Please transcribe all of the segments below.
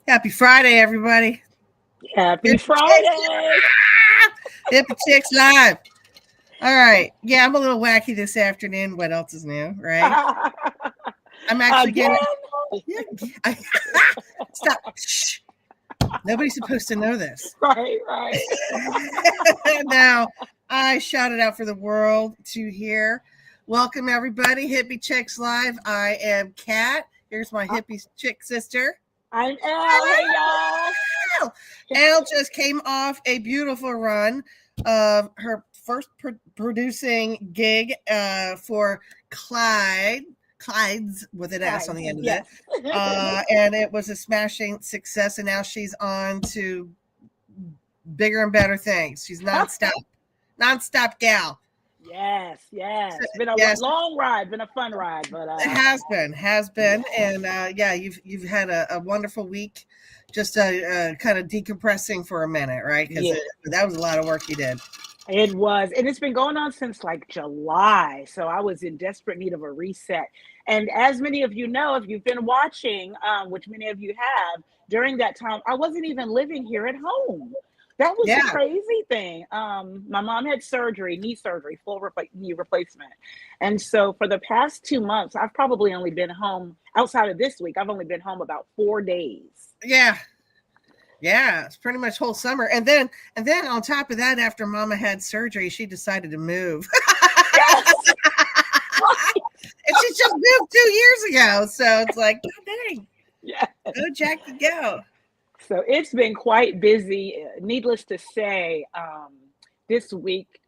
Happy Friday, everybody. Happy Hippie Chicks, Friday! Hippie Chicks Live. All right. Yeah, I'm a little wacky this afternoon. What else is new, right? I'm actually Again? getting. Yeah, stop. Shh. Nobody's supposed to know this. Right. Now, I shout it out for the world to hear. Welcome, everybody. Hippie Chicks Live. I am Kat. Here's my hippie chick sister. I'm Elle. Hey, y'all. Elle just came off a beautiful run of her first producing gig for Clyde's with an S on the end of Yes. it. And it was a smashing success. And now she's on to bigger and better things. She's nonstop gal. Yes. It's been a long ride, been a fun ride, but It has been, and yeah, you've had a wonderful week, just kind of decompressing for a minute, right? Because that was a lot of work you did. It was, and it's been going on since like July. So I was in desperate need of a reset. And as many of you know, if you've been watching, which many of you have, during that time, I wasn't even living here at home. That was the crazy thing. My mom had knee surgery, knee replacement. And so for the past 2 months, I've probably only been home outside of this week. I've only been home about 4 days. Yeah, it's pretty much whole summer. And then on top of that, after Mama had surgery, she decided to move. Yes. And she just moved 2 years ago. So it's like, oh, dang. Yeah. Go, Jackie, go. So it's been quite busy. Needless to say, this week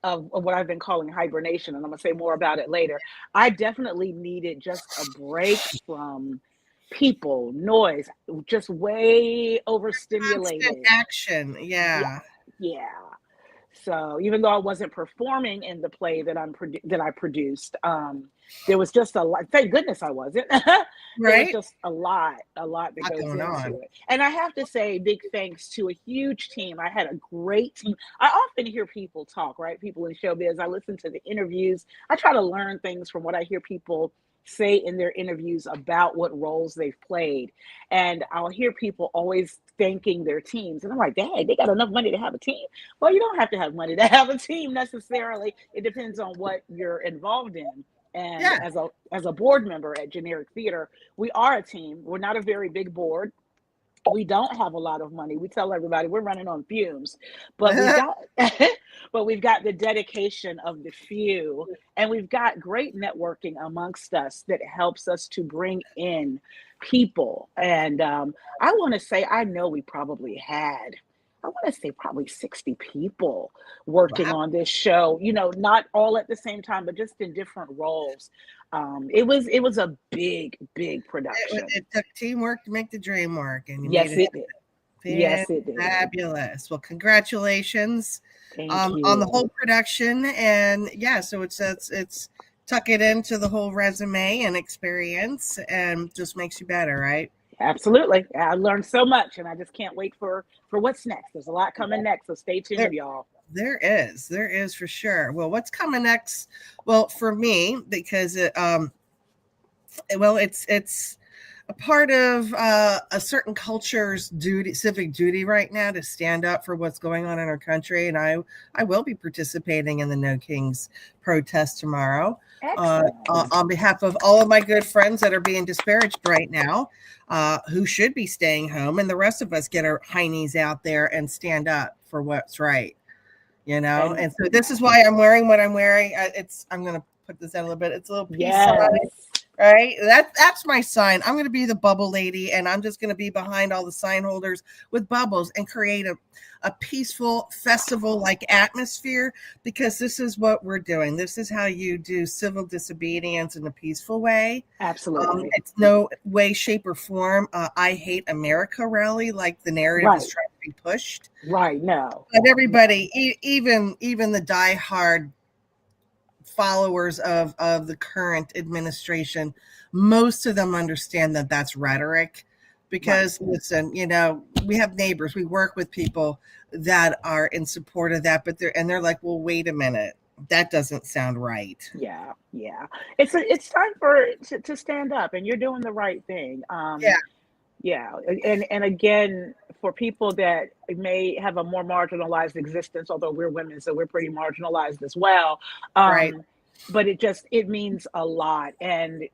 of what I've been calling hibernation, and I'm going to say more about it later, I definitely needed just a break from people, noise, just way overstimulated. Constant action, yeah. So even though I wasn't performing in the play that I produced, there was just a lot. Thank goodness I wasn't. There was just a lot that goes into it. And I have to say, big thanks to a huge team. I had a great team. I often hear people talk, right? People in showbiz. I listen to the interviews. I try to learn things from what I hear people say in their interviews about what roles they've played. And I'll hear people always thanking their teams. And I'm like, dang, they got enough money to have a team. Well, you don't have to have money to have a team necessarily. It depends on what you're involved in. And as a board member at Generic Theater, we are a team. We're not a very big board. We don't have a lot of money. We tell everybody we're running on fumes, but we've got the dedication of the few, and we've got great networking amongst us that helps us to bring in people. And I want to say, I know we probably had, I want to say probably 60 people working on this show, not all at the same time, but just in different roles. It was a big production. It took teamwork to make the dream work, and yes, it did. Yes, it did. Fabulous. Well, congratulations on the whole production, and so it's tuck it into the whole resume and experience, and just makes you better, right? Absolutely. I learned so much, and I just can't wait for what's next. There's a lot coming next, so stay tuned, y'all. There is for sure. Well, what's coming next? Well, for me, because it's a part of a certain culture's civic duty right now to stand up for what's going on in our country, and I will be participating in the No Kings protest tomorrow on behalf of all of my good friends that are being disparaged right now, who should be staying home, and the rest of us get our high knees out there and stand up for what's right. And so this is why I'm wearing what I'm wearing. I'm going to put this out a little bit. It's a little peace sign, right? That's my sign. I'm going to be the bubble lady, and I'm just going to be behind all the sign holders with bubbles and create a peaceful festival-like atmosphere, because this is what we're doing. This is how you do civil disobedience in a peaceful way. Absolutely. It's no way, shape, or form I hate America rally like the narrative is trying to be pushed. Right, no. But everybody, even the diehard followers of the current administration, most of them understand that that's rhetoric, because listen, we have neighbors, we work with people that are in support of that, but they're like, well, wait a minute, that doesn't sound right. Yeah. It's time to stand up, and you're doing the right thing. Yeah. And again, for people that may have a more marginalized existence, although we're women, so we're pretty marginalized as well. Right. But it means a lot. And,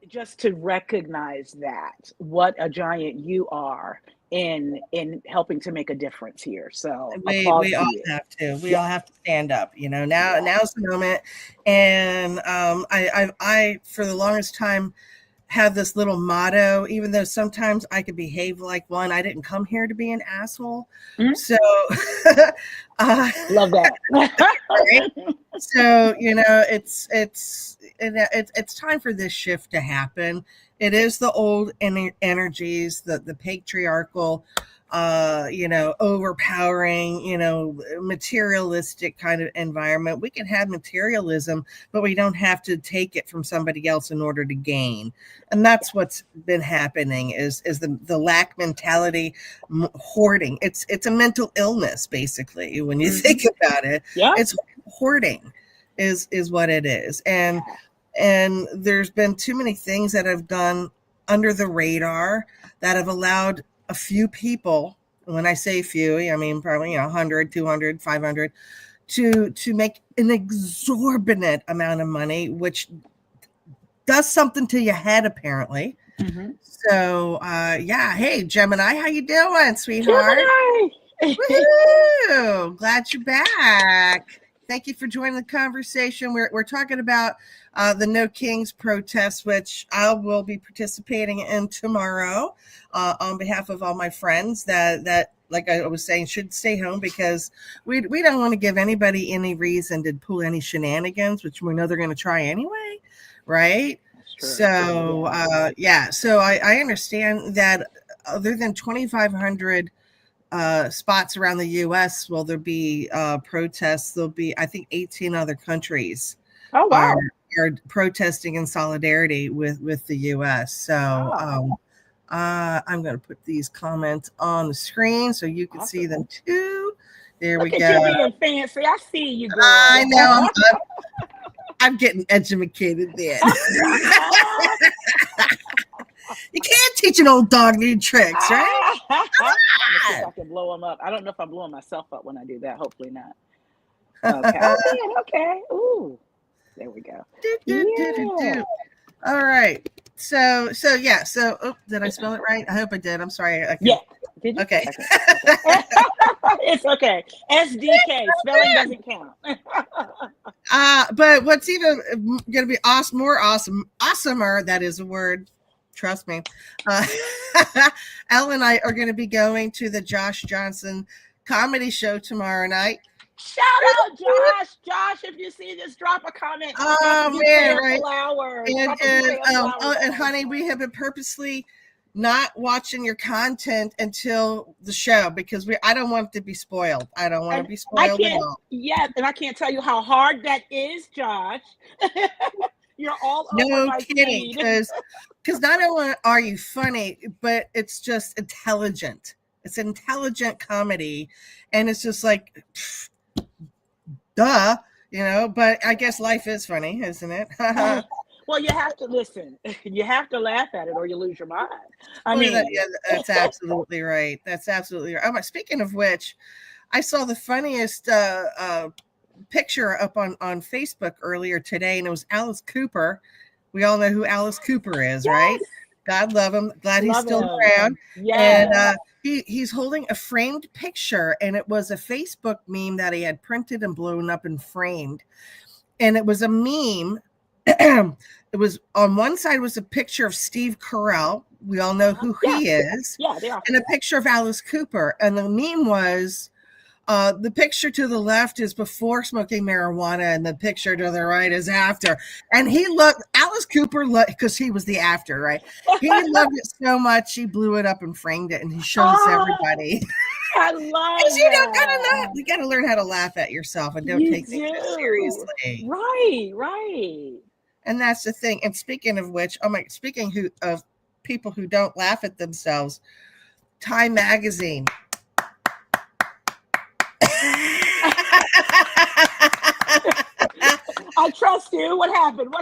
just to recognize that, what a giant you are in helping to make a difference here. So applause We to all you. have to. We Yeah. all have to stand up. Yeah. Now's the moment. And I for the longest time have this little motto, even though sometimes I could behave like one. I didn't come here to be an asshole. Mhm. So Love that. right? So it's time for this shift to happen. It is the old energies, the patriarchal, overpowering, materialistic kind of environment. We can have materialism, but we don't have to take it from somebody else in order to gain. And that's what's been happening is the lack mentality, hoarding. It's a mental illness, basically, when you think about it. Yeah. It's hoarding is what it is. And there's been too many things that have gone under the radar that have allowed a few people, when I say few, I mean probably 100, 200, 500, to make an exorbitant amount of money, which does something to your head, apparently. Mm-hmm. So hey Gemini, how you doing, sweetheart? Woo! Glad you're back. Thank you for joining the conversation. We're talking about the No Kings protest, which I will be participating in tomorrow on behalf of all my friends that, like I was saying, should stay home because we don't want to give anybody any reason to pull any shenanigans, which we know they're going to try anyway, right? So so I understand that other than 2,500 spots around the U.S. will there be protests. There'll be, I think, 18 other countries are protesting in solidarity with the U.S. So I'm going to put these comments on the screen so you can see them too. There we go. Look at you being fancy. I see you, girl. I know. I'm getting educated then. You can't teach an old dog new tricks, right? I can blow them up. I don't know if I'm blowing myself up when I do that. Hopefully not. Okay. Okay. Ooh. There we go. Yeah. All right. So yeah. So did I spell it right? I hope I did. I'm sorry. Yeah. Did you? Okay. It's okay. SDK. Spelling doesn't count. But what's even going to be awesome, more awesome, awesomer, that is a word. Trust me. Elle and I are going to be going to the Josh Johnson comedy show tomorrow night. Shout out, Josh. Josh, if you see this, drop a comment. Oh, man, right. And honey, we have been purposely not watching your content until the show because I don't want it to be spoiled. I don't want to be spoiled at all. Yeah, and I can't tell you how hard that is, Josh. You're all over my kidding, because not only are you funny, but it's just intelligent. It's intelligent comedy, and it's just like, duh, But I guess life is funny, isn't it? Well, you have to listen. You have to laugh at it, or you lose your mind. That's absolutely right. That's absolutely right. Speaking of which, I saw the funniest picture up on Facebook earlier today, and it was Alice Cooper. We all know who Alice Cooper is, yes. Right? God love him. Glad he's still around. Yeah. And he's holding a framed picture, and it was a Facebook meme that he had printed and blown up and framed. And it was a meme. It was on one side was a picture of Steve Carell. We all know who he is. Yeah, they are. And a picture of Alice Cooper. And the meme was the picture to the left is before smoking marijuana, and the picture to the right is after. And Alice Cooper because he was the after, right? He loved it so much, he blew it up and framed it, and he shows everybody. I love it. You got to learn how to laugh at yourself and don't take things seriously. Right. And that's the thing. And speaking of which, speaking of people who don't laugh at themselves, Time Magazine. I trust you. What happened?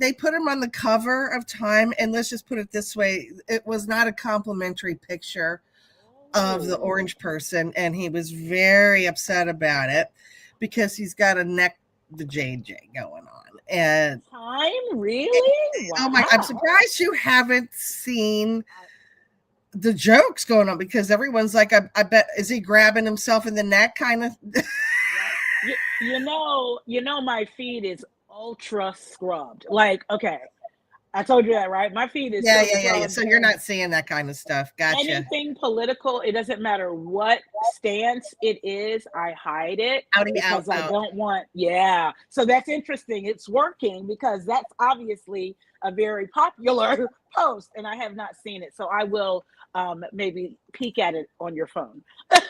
They put him on the cover of Time, and let's just put it this way: it was not a complimentary picture of the orange person, and he was very upset about it because he's got a neck the JJ going on. And Time, really? Wow. Oh my! I'm surprised you haven't seen the jokes going on, because everyone's like, I bet, is he grabbing himself in the neck kind of? you know, my feed is ultra scrubbed. Like, okay, I told you that, right? My feed is yeah. So you're not seeing that kind of stuff. Gotcha. Anything political, it doesn't matter what stance it is, I hide it because I don't want. Yeah, so that's interesting. It's working because that's obviously a very popular post, and I have not seen it. So I will maybe peek at it on your phone.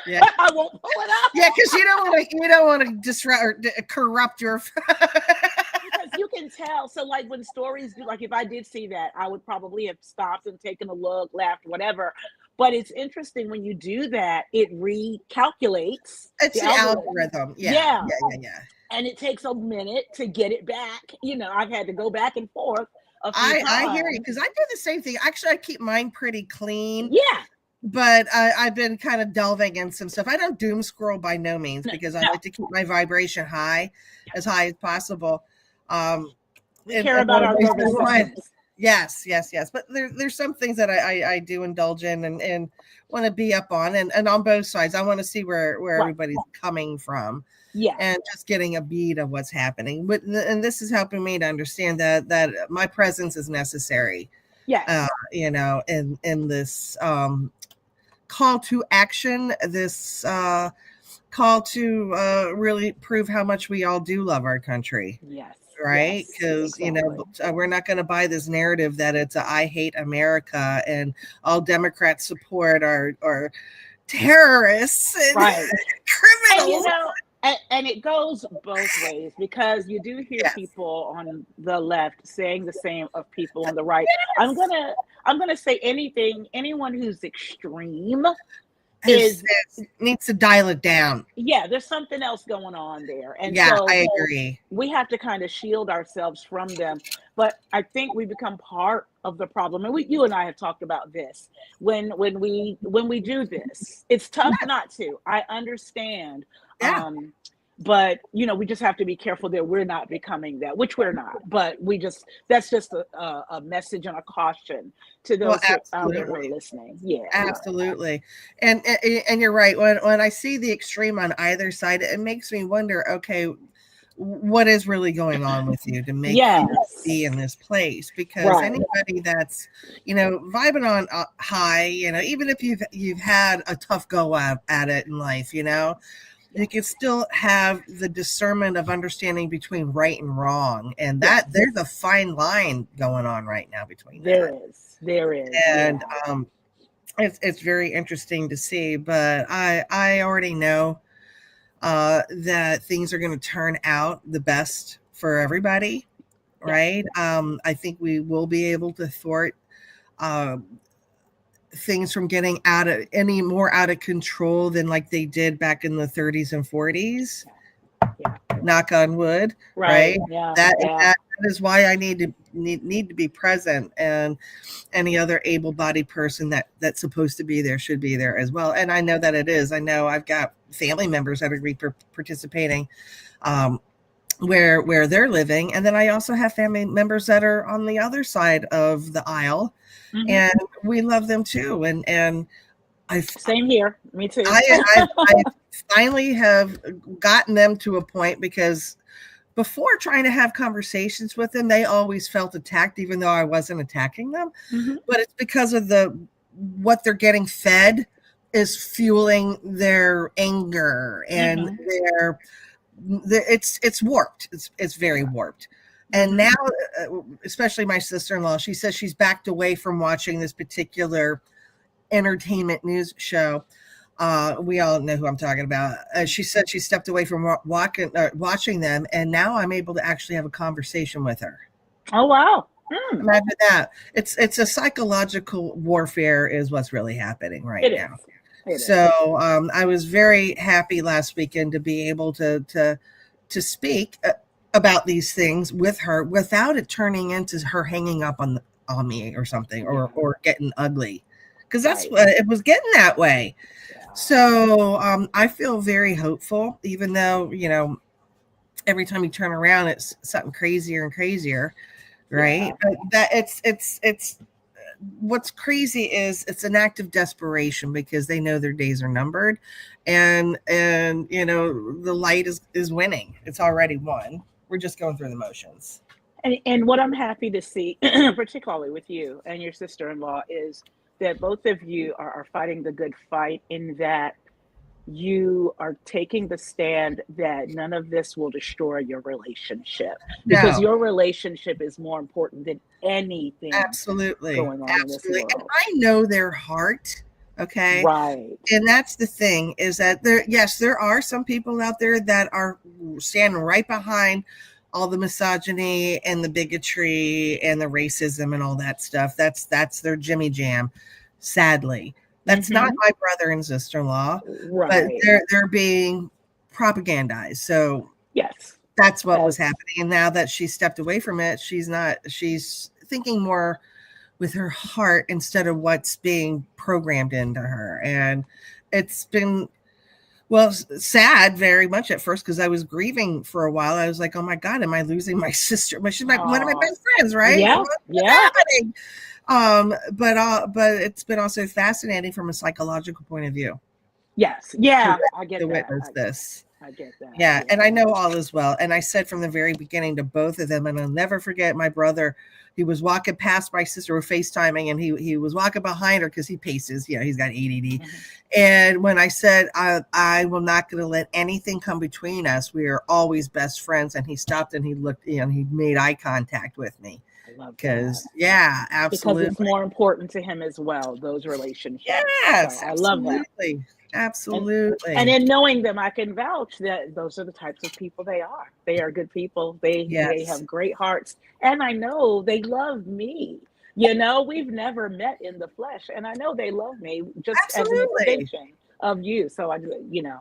Yeah, I won't pull it up. Yeah, because you don't want to disrupt or corrupt your. Because you can tell. So like when stories do, like if I did see that, I would probably have stopped and taken a look, laughed, whatever. But it's interesting when you do that, it recalculates. It's the algorithm. Yeah. And it takes a minute to get it back. You know, I've had to go back and forth. I hear you, because I do the same thing. Actually, I keep mine pretty clean. Yeah. But I've been kind of delving in some stuff. I don't doom scroll by no means, because I like to keep my vibration as high as possible. We care about our nervous system. Yes. But there's some things that I do indulge in and want to be up on, and on both sides. I want to see where everybody's coming from. Yeah. And just getting a beat of what's happening. And this is helping me to understand that my presence is necessary. Yeah. In this call to action, this call to really prove how much we all do love our country. Yes. Right? Because, we're not going to buy this narrative that it's I hate America and all Democrats support are terrorists and criminals. And it goes both ways, because you do hear people on the left saying the same of people on the right. I'm gonna say anyone who's extreme needs to dial it down. Yeah, there's something else going on there. And so I agree. We have to kind of shield ourselves from them. But I think we become part of the problem. And you and I have talked about this. When we do this, it's tough not to. I understand. Yeah. But we just have to be careful that we're not becoming that, which we're not. But that's just a message and a caution to those who are listening. Yeah, absolutely. And you're right. When I see the extreme on either side, it makes me wonder, okay, what is really going on with you to make you be in this place? Because anybody that's vibing on high, even if you've had a tough go at it in life, you can still have the discernment of understanding between right and wrong, and that there's a fine line going on right now between there is, and it's very interesting to see. But I already know that things are going to turn out the best for everybody, right? I think we will be able to thwart things from getting any more out of control than like they did back in the 30s and 40s. Knock on wood, right? That is why I need to be present, and any other able-bodied person that's supposed to be there should be there as well. And I know that it is. I know I've got family members that are participating where they're living, and then I also have family members that are on the other side of the aisle. Mm-hmm. And we love them too. And same here. Me too. I finally have gotten them to a point, because before trying to have conversations with them, they always felt attacked, even though I wasn't attacking them. Mm-hmm. But it's because of what they're getting fed is fueling their anger, and it's warped. It's very warped. And now, especially my sister-in-law, she says she's backed away from watching this particular entertainment news show. We all know who I'm talking about. She said she stepped away from watching them, and now I'm able to actually have a conversation with her. Oh, wow. Imagine that. It's a psychological warfare is what's really happening right now. So I was very happy last weekend to be able to to speak about these things with her without it turning into her hanging up on me or something, or getting ugly, because that's what it was getting that way. So I feel very hopeful, even though, you know, every time you turn around, it's something crazier and crazier, right? But that it's what's crazy is it's an act of desperation, because they know their days are numbered, and you know, the light is winning. It's already won. We're just going through the motions. And what I'm happy to see, particularly with you and your sister-in-law, is that both of you are fighting the good fight, in that you are taking the stand that none of this will destroy your relationship, because your relationship is more important than anything going on in this world. And I know their heart. Okay. Right. And that's the thing, is that there are some people out there that are standing right behind all the misogyny and the bigotry and the racism and all that stuff. That's their Jimmy Jam. Sadly, that's not my brother and sister-in-law, but they're being propagandized. So yes, that's what was happening. And now that she stepped away from it, she's thinking more with her heart instead of what's being programmed into her. And it's been, well, sad very much at first, because I was grieving for a while. I was like, oh my God, am I losing my sister? She's one of my best friends, right? Yeah. What's happening? But it's been also fascinating from a psychological point of view. Yes. Yeah. I get that. Witness this. I get that. Yeah. And I know all is well. And I said from the very beginning to both of them, and I'll never forget my brother. He was walking past my sister, we're FaceTiming, and he was walking behind her because he paces. You know, he's got ADD. And when I said, I will not going to let anything come between us, we are always best friends. And he stopped and he looked, and he made eye contact with me. Because absolutely, because it's more important to him as well, those relationships. Yes, so I love that. Absolutely. And in knowing them, I can vouch that those are the types of people they are. They are good people. They have great hearts, and I know they love me. You know, we've never met in the flesh, and I know they love me just as an extension of you. So I, you know,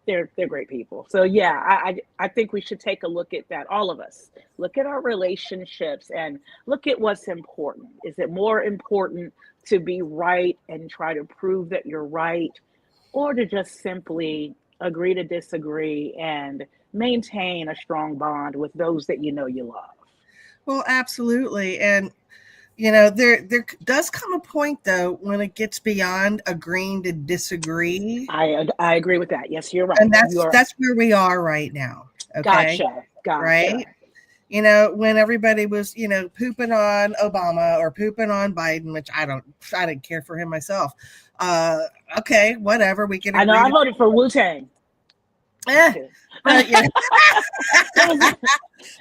they're great people. So yeah, I think we should take a look at that. All of us look at our relationships and look at what's important. Is it more important to be right and try to prove that you're right, or to just simply agree to disagree and maintain a strong bond with those that you know you love? Well, absolutely. And you know, there does come a point though when it gets beyond agreeing to disagree. I agree with that. Yes, you're right. And that's where we are right now. Okay. Gotcha. Right. You know, when everybody was, you know, pooping on Obama or pooping on Biden, which I didn't care for him myself. Okay, whatever. We can. I know I voted for Wu-Tang. But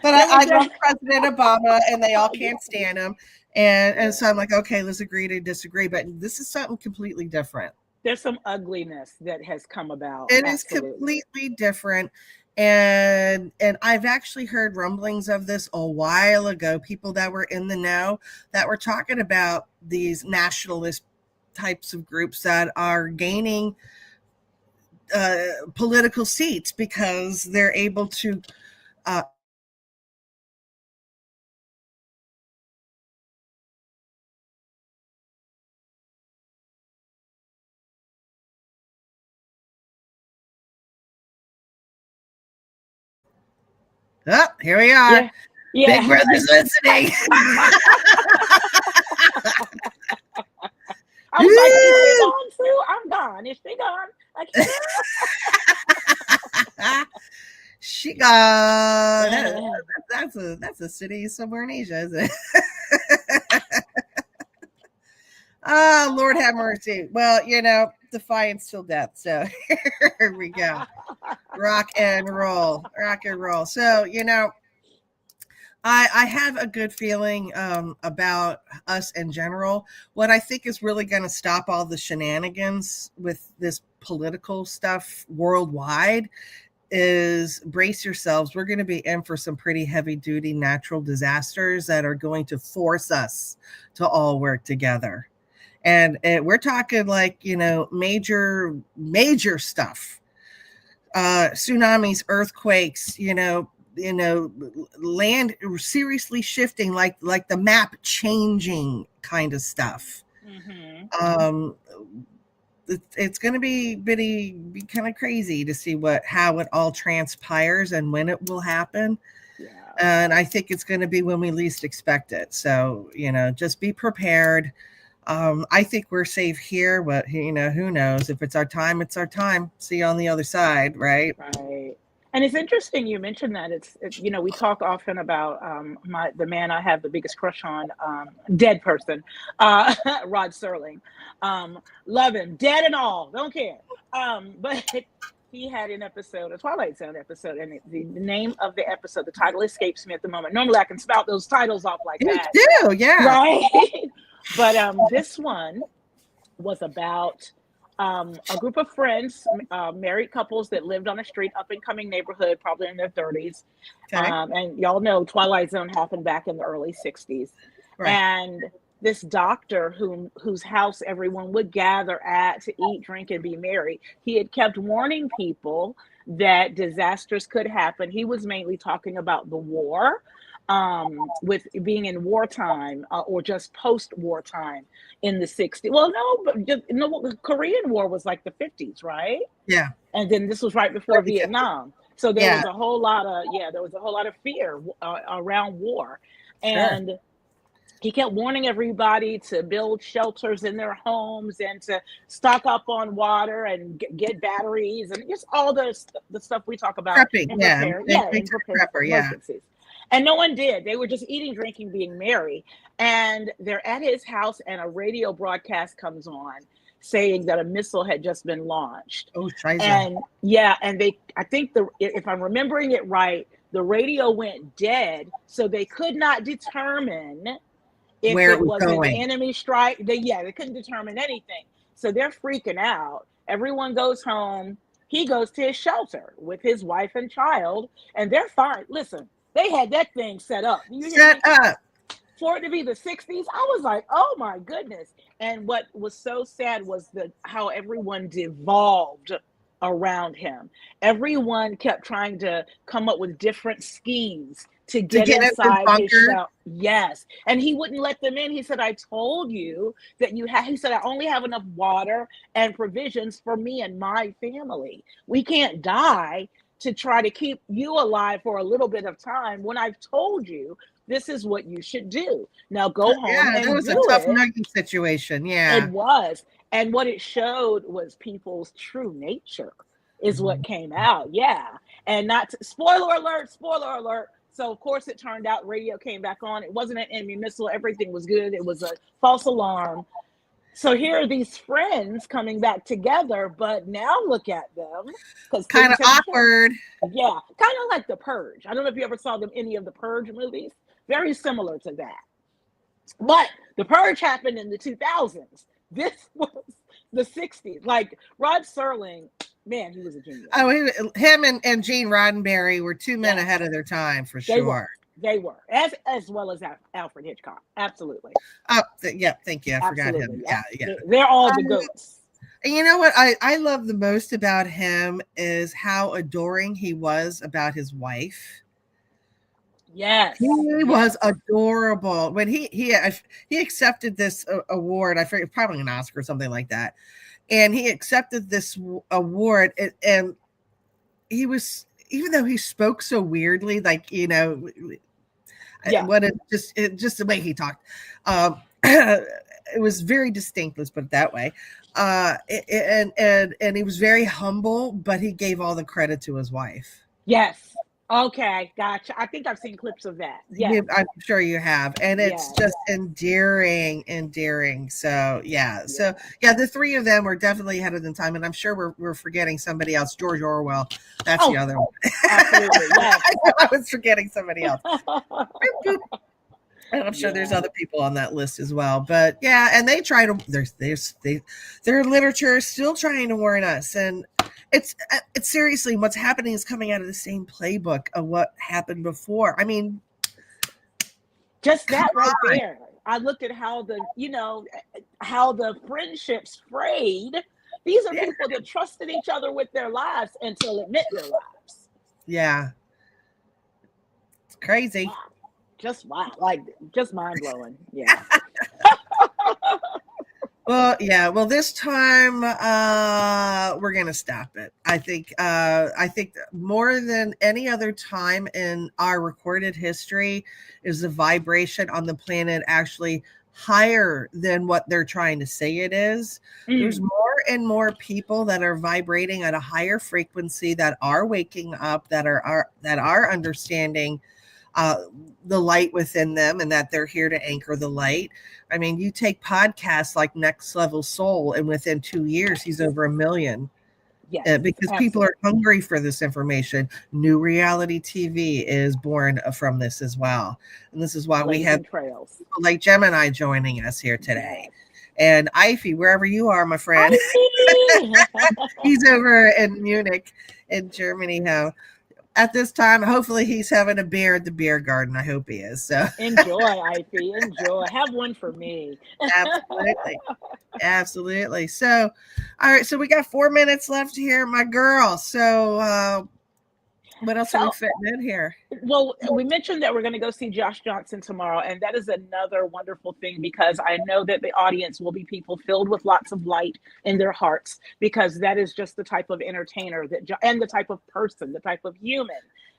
I love President Obama, and they all can't stand him. And so I'm like, okay, let's agree to disagree. But this is something completely different. There's some ugliness that has come about. It is completely different. And I've actually heard rumblings of this a while ago, people that were in the know that were talking about these nationalist types of groups that are gaining political seats because they're able to here we are. Yeah. Big Brother's listening. I was like, is she gone too? I'm gone. Is she gone? She gone. That's a city somewhere in Asia, isn't it? Oh, Lord have mercy. Well, you know, defiance till death. So here we go. Rock and roll. So, you know, I have a good feeling about us in general. What I think is really going to stop all the shenanigans with this political stuff worldwide is brace yourselves. We're going to be in for some pretty heavy duty natural disasters that are going to force us to all work together. And we're talking like, you know, major stuff. tsunamis, earthquakes, land seriously shifting, like the map changing kind of stuff. Mm-hmm. It's going to be kind of crazy to see how it all transpires and when it will happen. Yeah. And I think it's going to be when we least expect it. So, just be prepared. I think we're safe here, but who knows? If it's our time, it's our time. See you on the other side, right? Right. And it's interesting you mentioned that. It's we talk often about the man I have the biggest crush on, dead person, Rod Serling. Love him, dead and all, don't care. But he had an episode, a Twilight Zone episode, and the name of the episode, the title escapes me at the moment. Normally I can spout those titles off like that. You do, yeah. Right. But this one was about a group of friends, married couples that lived on a street, up and coming neighborhood, probably in their 30s. Okay. And y'all know Twilight Zone happened back in the early 60s. Right. And this doctor whose house everyone would gather at to eat, drink, and be merry, he had kept warning people that disasters could happen. He was mainly talking about the war, with being in wartime, or just post-war time in the 60s. Well, the Korean War was like the 50s, right? Yeah. And then this was right before Vietnam. So there was a whole lot of fear around war. And he kept warning everybody to build shelters in their homes and to stock up on water and get batteries and just all the stuff we talk about. Prepping, in preparing for emergencies. And no one did. They were just eating, drinking, being merry. And they're at his house, and a radio broadcast comes on saying that a missile had just been launched. Oh, scheiße. And I think if I'm remembering it right, the radio went dead, so they could not determine if where it was going. An enemy strike. They couldn't determine anything. So they're freaking out. Everyone goes home. He goes to his shelter with his wife and child, and they're fine. Listen, they had that thing set up. For it to be the 60s, I was like, oh my goodness. And what was so sad was how everyone devolved around him. Everyone kept trying to come up with different schemes to get inside his shelter. Yes. And he wouldn't let them in. He said, I told you that he said, I only have enough water and provisions for me and my family. We can't die to try to keep you alive for a little bit of time when I've told you this is what you should do. Now go home and do it. That was a tough nugget situation. Yeah. It was. And what it showed was people's true nature is what came out. Yeah. And spoiler alert. So of course it turned out radio came back on. It wasn't an enemy missile. Everything was good. It was a false alarm. So here are these friends coming back together, but now look at them. Kind of awkward. Yeah, kind of like The Purge. I don't know if you ever saw any of the Purge movies. Very similar to that. But The Purge happened in the 2000s. This was the 60s. Like Rod Serling, man, he was a genius. Oh, him and Gene Roddenberry were two men ahead of their time for sure. They were, as well as Alfred Hitchcock. Absolutely. Yeah, thank you. I forgot him. Yeah. They're all the goats. And you know what I love the most about him is how adoring he was about his wife. Yes. He was adorable. When he accepted this award, I forget, probably an Oscar or something like that. And he accepted this award, and he was, even though he spoke so weirdly, like, just the way he talked, it was very distinct. Let's put it that way. And he was very humble, but he gave all the credit to his wife. Yes. Okay, gotcha. I think I've seen clips of that. Yeah, I'm sure you have, and it's just endearing. So the three of them were definitely ahead of the time, and I'm sure we're forgetting somebody else. George Orwell, that's the other one. Absolutely, yes. I was forgetting somebody else. And I'm sure there's other people on that list as well. But yeah, and they try to. Their literature is still trying to warn us, and it's seriously what's happening is coming out of the same playbook of what happened before. I mean, just that right there. I looked at how the friendships frayed These are people that trusted each other with their lives until it meant their lives. Yeah. It's crazy. Wow. Just wow. Like, just mind blowing. Yeah. Well, yeah. Well, this time we're gonna stop it. I think more than any other time in our recorded history is the vibration on the planet actually higher than what they're trying to say it is. There's more and more people that are vibrating at a higher frequency, that are waking up, that are understanding the light within them, and that they're here to anchor the light. I mean, you take podcasts like Next Level Soul, and within 2 years, he's over 1 million. Yes, Because people are hungry for this information. New reality TV is born from this as well. And this is why we have people like Gemini joining us here today. Yes. And Ify, wherever you are, my friend, he's over in Munich in Germany now. At this time, hopefully he's having a beer at the beer garden. I hope he is. So enjoy, Ify. Enjoy. Have one for me. Absolutely. Absolutely. So, all right. So we got 4 minutes left here, my girl. So what else are we fitting in here? Well, we mentioned that we're going to go see Josh Johnson tomorrow, and that is another wonderful thing, because I know that the audience will be people filled with lots of light in their hearts, because that is just the type of entertainer and the type of person, the type of human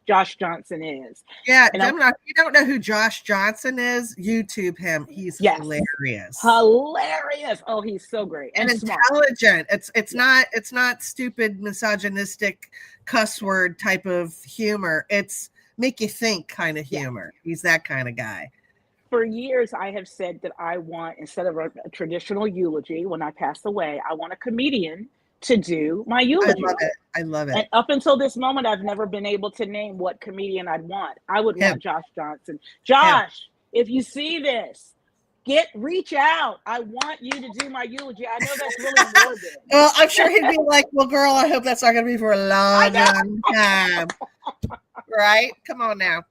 Josh Johnson is. Yeah, Gemini, if you don't know who Josh Johnson is, YouTube him. He's hilarious. Hilarious. Oh, he's so great and intelligent. It's not stupid, misogynistic, cuss word type of humor. It's make you think kind of humor. He's that kind of guy. For years, I have said that I want, instead of a traditional eulogy when I pass away, I want a comedian to do my eulogy. I love it. And up until this moment, I've never been able to name what comedian I'd want. I would want Josh Johnson. Josh, if you see this, reach out. I want you to do my eulogy. I know that's really morbid. Well, I'm sure he'd be like, well, girl, I hope that's not going to be for a long time. Right? Come on now.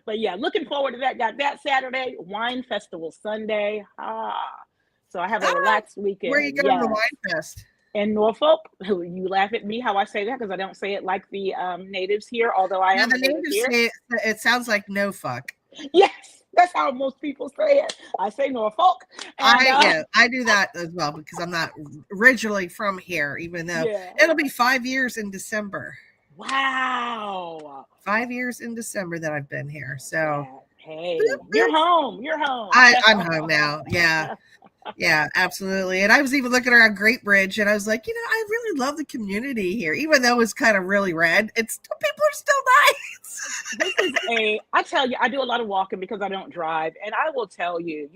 But yeah, looking forward to that. Got that Saturday, Wine Festival Sunday. So I have a relaxed weekend. Where are you going to the Wine Fest? In Norfolk. You laugh at me how I say that because I don't say it like the natives here, although I am. The natives say it sounds like no fuck. Yes, that's how most people say it. I say Norfolk. And, I do that as well because I'm not originally from here, even though it'll be 5 years in December. Wow. 5 years in December that I've been here. So hey, you're home. You're home. I'm home now. Yeah. Yeah, absolutely. And I was even looking around Great Bridge and I was like, I really love the community here, even though it's kind of really red. People are still nice. I tell you, I do a lot of walking because I don't drive. And I will tell you,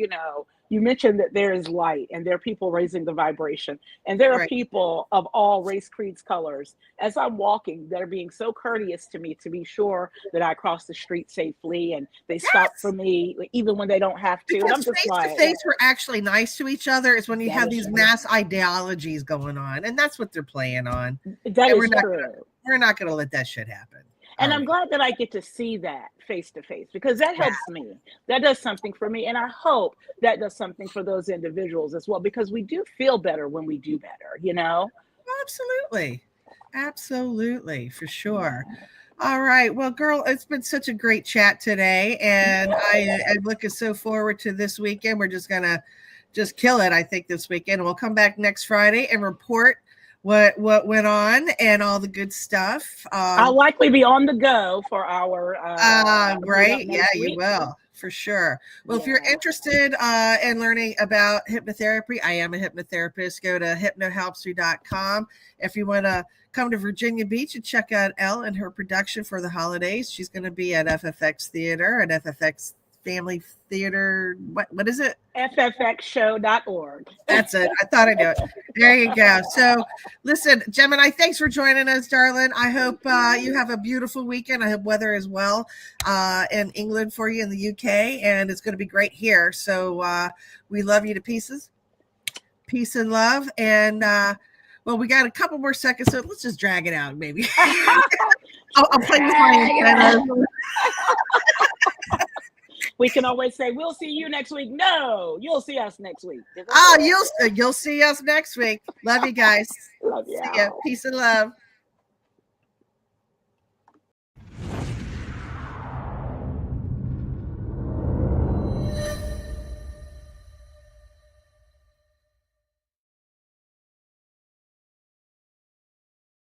you mentioned that there is light and there are people raising the vibration, and there are people of all race, creeds, colors. As I'm walking, they're being so courteous to me to be sure that I cross the street safely, and they stop for me even when they don't have to. Because I'm just face to face, we're actually nice to each other. It's when you have these mass ideologies going on, and that's what they're playing on. That is true. We're not going to let that shit happen. And I'm glad that I get to see that face to face, because that helps me. That does something for me. And I hope that does something for those individuals as well, because we do feel better when we do better, Absolutely. Absolutely. For sure. All right. Well, girl, it's been such a great chat today. And I'm looking so forward to this weekend. We're just going to kill it, I think, this weekend. We'll come back next Friday and report what went on and all the good stuff. I'll likely be on the go for our right. Yeah, you will, for sure. Well, if you're interested in learning about hypnotherapy, I am a hypnotherapist. Go to hypnohelpsyou.com. If you want to come to Virginia Beach and check out Elle and her production for the holidays, she's going to be at FFX Theater and FFX Family Theater. What is it? ffxshow.org. That's it. I thought I knew it. There you go. So listen, Gemini, thanks for joining us, darling. I hope you have a beautiful weekend. I hope weather is well in England for you in the UK, and it's going to be great here. So we love you to pieces. Peace and love. And well, we got a couple more seconds, so let's just drag it out, maybe. I'll play with my antennas. We can always say, we'll see you next week. No, you'll see us next week. Oh, you'll see us next week. Love you guys. Love you. See ya. Peace and love.